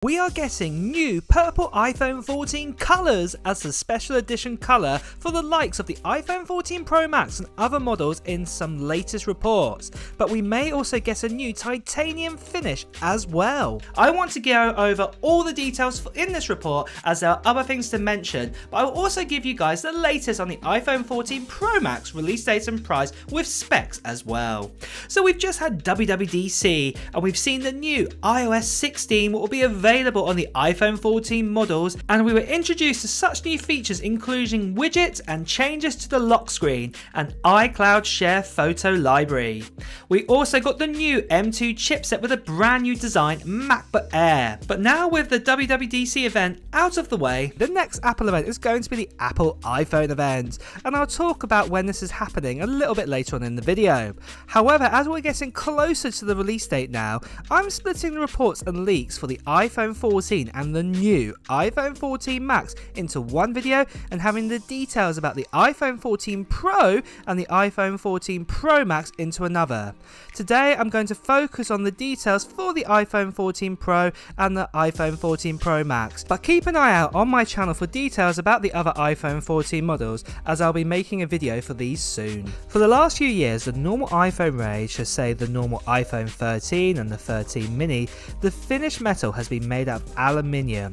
We are getting new purple iPhone 14 colours as the special edition colour for the likes of the iPhone 14 Pro Max and other models in some latest reports, but we may also get a new titanium finish as well. I want to go over all the details in this report as there are other things to mention, but I will also give you guys the latest on the iPhone 14 Pro Max release date and price with specs as well. So we've just had WWDC and we've seen the new iOS 16 what will be available on the iPhone 14 models, and we were introduced to such new features including widgets and changes to the lock screen and iCloud Share photo library. We also got the new M2 chipset with a brand new design MacBook Air. But now with the WWDC event out of the way, the next Apple event is going to be the Apple iPhone event, and I'll talk about when this is happening a little bit later on in the video. However, as we're getting closer to the release date now, I'm splitting the reports and leaks for the iPhone 14 and the new iPhone 14 Max into one video and having the details about the iPhone 14 Pro and the iPhone 14 Pro Max into another. Today I'm going to focus on the details for the iPhone 14 Pro and the iPhone 14 Pro Max, but keep an eye out on my channel for details about the other iPhone 14 models as I'll be making a video for these soon. For the last few years, the normal iPhone range, to say the normal iPhone 13 and the 13 mini, the finished metal has been made out of aluminium,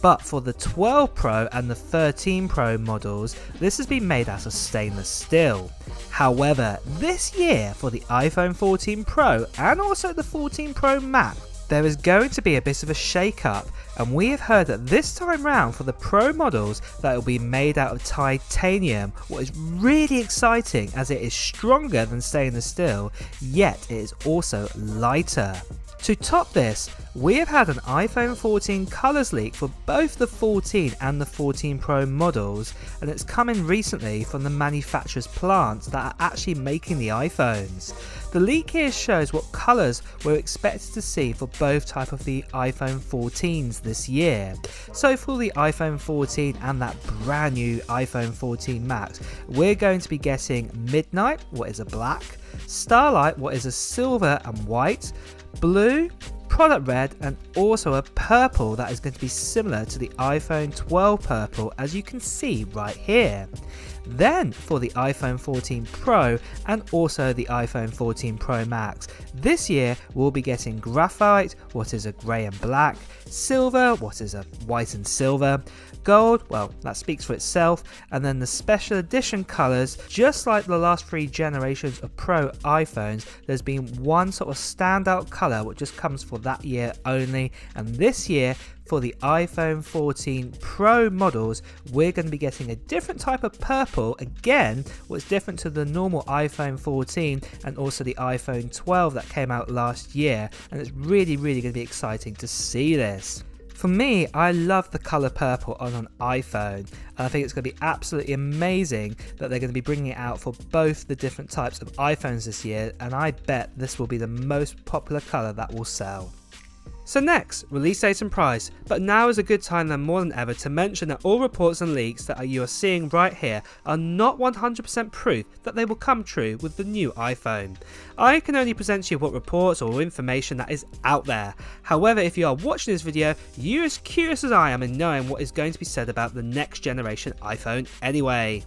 but for the 12 Pro and the 13 Pro models, this has been made out of stainless steel. However, this year for the iPhone 14 Pro and also the 14 Pro Max, there is going to be a bit of a shake-up, and we have heard that this time round for the Pro models that it will be made out of titanium, what is really exciting as it is stronger than stainless steel, yet it is also lighter. To top this, we have had an iPhone 14 colours leak for both the 14 and the 14 Pro models, and it's coming recently from the manufacturer's plants that are actually making the iPhones. The leak here shows what colours we're expected to see for both type of the iPhone 14s this year. So for the iPhone 14 and that brand new iPhone 14 Max, we're going to be getting Midnight, what is a black, Starlight, what is a silver and white, blue, product red, and also a purple that is going to be similar to the iPhone 12 purple, as you can see right here. Then for the iPhone 14 Pro and also the iPhone 14 Pro Max, this year we'll be getting graphite, what is a grey and black, silver, what is a white and silver, gold, well that speaks for itself, and then the special edition colours. Just like the last 3 generations of Pro iPhones, there's been one sort of standout colour which just comes for that year only, and this year for the iPhone 14 Pro models, we're going to be getting a different type of purple. Again, what's different to the normal iPhone 14 and also the iPhone 12 that came out last year, and it's really going to be exciting to see this. For me, I love the colour purple on an iPhone, and I think it's going to be absolutely amazing that they're going to be bringing it out for both the different types of iPhones this year, and I bet this will be the most popular colour that will sell. So next, release date and price, but now is a good time than more than ever to mention that all reports and leaks that you are seeing right here are not 100% proof that they will come true with the new iPhone. I can only present to you what reports or information that is out there. However, if you are watching this video, you're as curious as I am in knowing what is going to be said about the next generation iPhone anyway.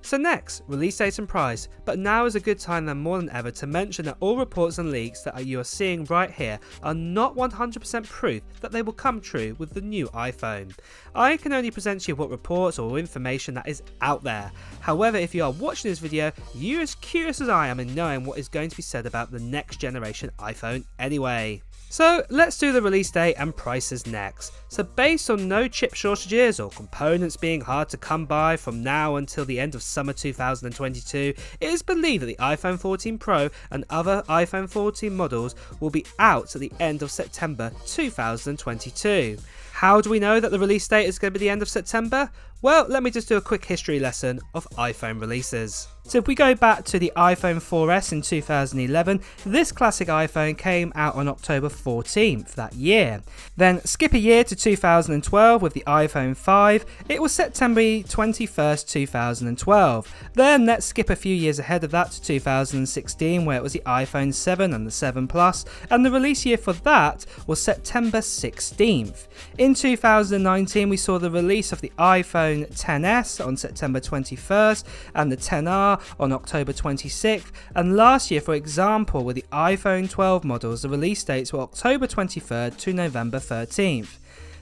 So next, release date and price, but now is a good time than more than ever to mention that all reports and leaks that you are seeing right here are not 100% proof that they will come true with the new iPhone. I can only present to you what reports or information that is out there. However, if you are watching this video, you're as curious as I am in knowing what is going to be said about the next generation iPhone anyway. So let's do the release date and prices next. So based on no chip shortages or components being hard to come by from now until the end of summer 2022, it is believed that the iPhone 14 Pro and other iPhone 14 models will be out at the end of September 2022. How do we know that the release date is going to be the end of September? Well, let me just do a quick history lesson of iPhone releases. So if we go back to the iPhone 4S in 2011, this classic iPhone came out on October 14th that year. Then skip a year to 2012 with the iPhone 5, it was September 21st, 2012. Then let's skip a few years ahead of that to 2016 where it was the iPhone 7 and the 7 Plus, and the release year for that was September 16th. In 2019 we saw the release of the iPhone XS on September 21st and the XR on October 26th, and last year, for example, with the iPhone 12 models, the release dates were October 23rd to November 13th.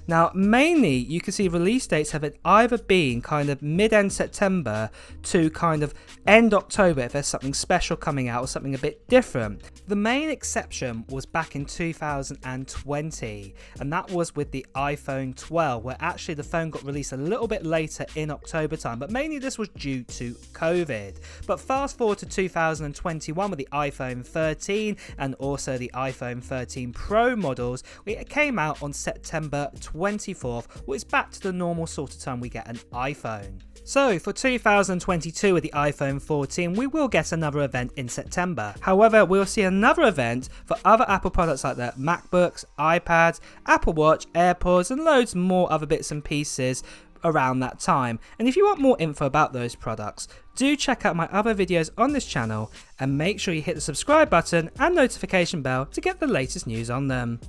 Now, mainly you can see release dates have either been kind of mid-end September to kind of end October if there's something special coming out or something a bit different. The main exception was back in 2020, and that was with the iPhone 12, where actually the phone got released a little bit later in October time, but mainly this was due to COVID. But fast forward to 2021 with the iPhone 13 and also the iPhone 13 Pro models, it came out on September 24th, which is back to the normal sort of time we get an iPhone. So for 2022 with the iPhone 14, we will get another event in September. However, we'll see another event for other Apple products like the MacBooks, iPads, Apple Watch, AirPods, and loads more other bits and pieces around that time. And if you want more info about those products, do check out my other videos on this channel and make sure you hit the subscribe button and notification bell to get the latest news on them.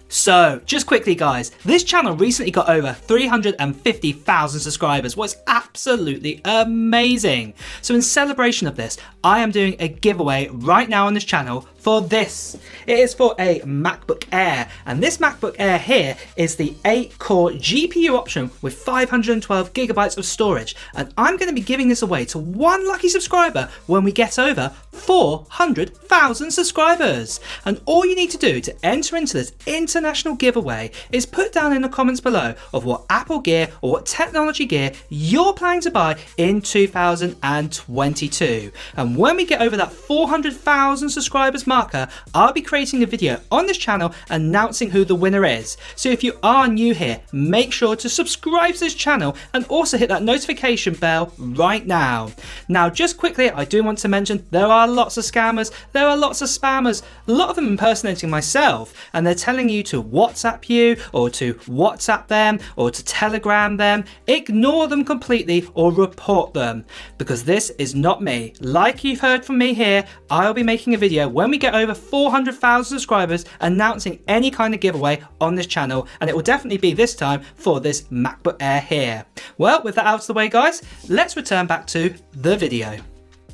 So, just quickly guys, this channel recently got over 350,000 subscribers, what's absolutely amazing. So in celebration of this, I am doing a giveaway right now on this channel for this. It is for a MacBook Air, and this MacBook Air here is the 8-core GPU option with 512 gigabytes of storage, and I'm going to be giving this away to one lucky subscriber when we get over 400,000 subscribers. And all you need to do to enter into this international giveaway is put down in the comments below of what Apple gear or what technology gear you're planning to buy in 2022. And when we get over that 400,000 subscribers marker, I'll be creating a video on this channel announcing who the winner is. So if you are new here, make sure to subscribe to this channel and also hit that notification bell right now. Now just quickly, I do want to mention there are lots of scammers, there are lots of spammers, a lot of them impersonating myself, and they're telling you to WhatsApp you or to WhatsApp them or to Telegram them. Ignore them completely or report them, because this is not me. Like you've heard from me here, I'll be making a video when we get over 400,000 subscribers announcing any kind of giveaway on this channel, and it will definitely be this time for this MacBook Air here. Well, with that out of the way guys, let's return back to the video.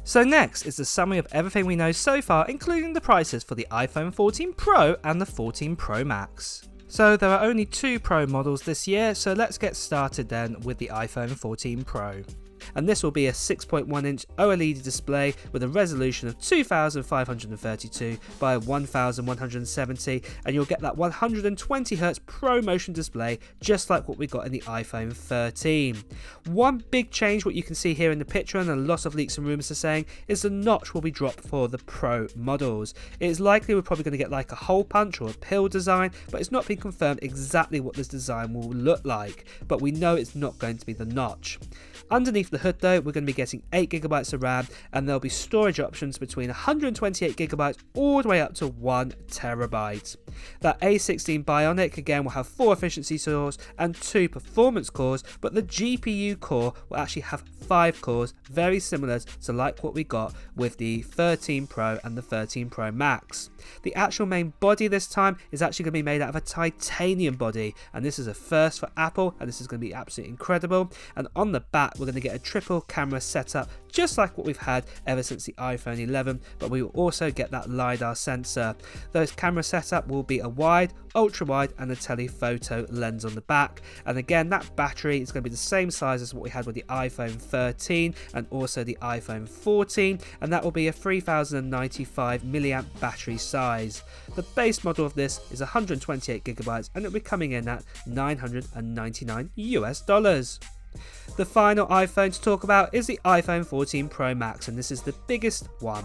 So next is the summary of everything we know so far, including the prices for the iPhone 14 Pro and the 14 Pro Max. So there are only 2 Pro models this year, so let's get started then with the iPhone 14 Pro. And this will be a 6.1-inch OLED display with a resolution of 2532 by 1170, and you'll get that 120Hz ProMotion display just like what we got in the iPhone 13. One big change, what you can see here in the picture and a lot of leaks and rumours are saying, is the notch will be dropped for the Pro models. It is likely we're probably going to get like a hole punch or a pill design, but it's not been confirmed exactly what this design will look like, but we know it's not going to be the notch. Underneath the hood though, we're going to be getting 8GB of RAM, and there'll be storage options between 128GB all the way up to 1TB. That A16 Bionic again will have 4 efficiency cores and 2 performance cores, but the GPU core will actually have 5 cores, very similar to like what we got with the 13 Pro and the 13 Pro Max. The actual main body this time is actually going to be made out of a titanium body, and this is a first for Apple, and this is going to be absolutely incredible. And on the back we're going to get a triple camera setup just like what we've had ever since the iPhone 11, but we will also get that LiDAR sensor. Those camera setup will be a wide, ultra wide and a telephoto lens on the back, and again that battery is going to be the same size as what we had with the iPhone 13 and also the iPhone 14, and that will be a 3095 mAh battery size. The base model of this is 128GB and it will be coming in at $999 US. The final iPhone to talk about is the iPhone 14 Pro Max, and this is the biggest one.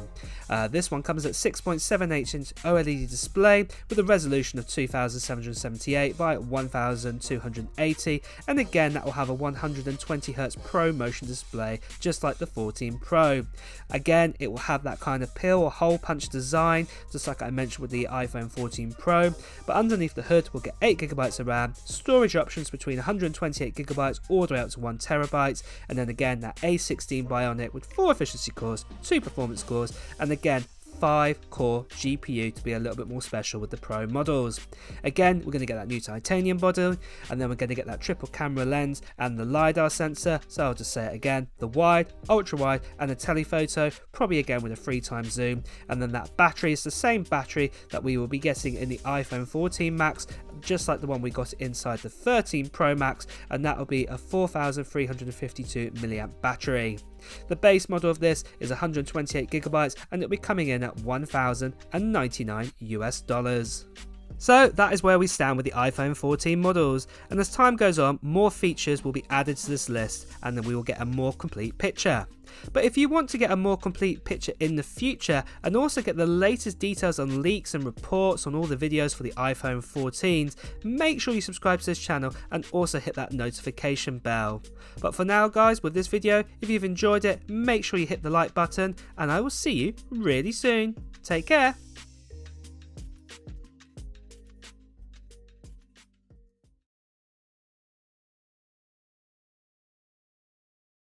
This one comes at 6.78-inch OLED display with a resolution of 2778 by 1280, and again that will have a 120Hz Pro motion display just like the 14 Pro. Again, it will have that kind of pill or hole punch design just like I mentioned with the iPhone 14 Pro, but underneath the hood we'll get 8GB of RAM, storage options between 128GB all the way up to 1TB, and then again that A16 Bionic with 4 efficiency cores, 2 performance cores, and again 5-core GPU to be a little bit more special with the Pro models. Again, we're going to get that new titanium body, and then we're going to get that triple camera lens and the LiDAR sensor, so I'll just say it again, the wide, ultra wide and the telephoto, probably again with a 3x zoom, and then that battery is the same battery that we will be getting in the iPhone 14 Max, just like the one we got inside the 13 Pro Max, and that will be a 4352 mAh battery. The base model of this is 128GB and it'll be coming in at $1,099 US. So that is where we stand with the iPhone 14 models, and as time goes on more features will be added to this list and then we will get a more complete picture. But if you want to get a more complete picture in the future and also get the latest details on leaks and reports on all the videos for the iPhone 14s, make sure you subscribe to this channel and also hit that notification bell. But for now guys, with this video, if you've enjoyed it, make sure you hit the like button and I will see you really soon. Take care.